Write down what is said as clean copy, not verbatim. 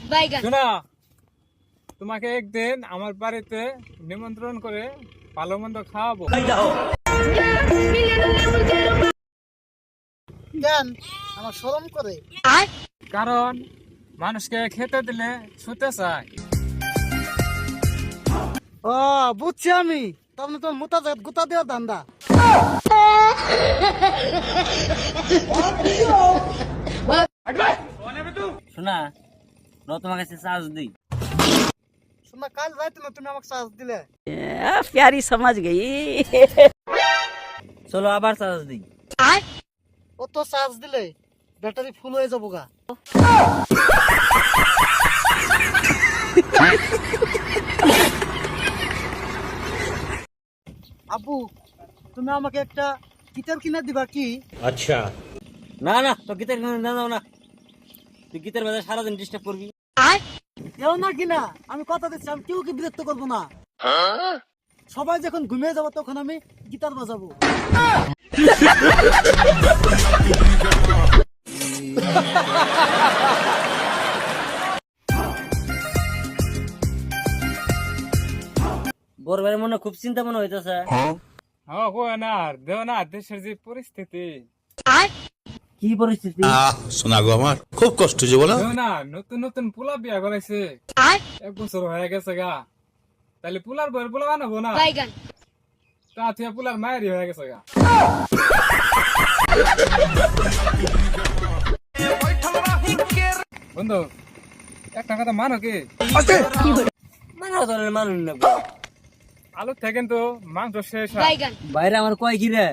শোনা, তোমাকে একদিন আমার বাড়িতে নিমন্ত্রণ করে ভালো মন্দ খাওয়াবো। কেন আমার শরম করে? কারণ মানুষকে খেতে দিলে ছুতে চায়। ও বুঝছি আমি, তাহলে তোর মোটা জাত গোটা দেওয়া ধান্দা। শোনা ন তোমার কাছে চার্জ দিই। শোনা, কাল রাইতে না তুমি আমাকে চার্জ দিলে। प्यारी समझ गई। চলো আবার চার্জ দিই। ও তো চার্জ দিলে ব্যাটারি ফুল হয়ে যাবো গা। আব্বু, তুমি আমাকে একটা গিটার কিনে দিবা কি? না না, তো গীতের কিনে দাও না। তুই গীতের বাজার সারাদিন ডিস্টার্ব করবি। কেউ না কিনা, আমি কথা দিচ্ছি, আমি কেউ কি বিরক্ত করবো না। সবাই যখন ঘুমিয়ে যাবো তখন আমি গিটার বাজাবো। বড় ভাইয়ের মনে খুব চিন্তা মনে হইতেছে। হ্যাঁ, না দেও না, দেশের যে পরিস্থিতি। কি পরিস্থিতি? শোনা গো, আমার খুব কষ্ট যে বলো। দেও না, নতুন নতুন পোলা বিয়া করাইছে, 1 বছর হয়ে গেছে গা। তাহলে পোলার বউয়ের পোলা বানাবো না, তা তুই পোলার মায়েরই হয়ে গেছে গা। বন্ধু, একটা কথা মানো কি? মানে ধরনের মানুষ না। আলু থেকে কিন্তু মাংস শেষ হয়। বাইরে আমার কয় কি রে?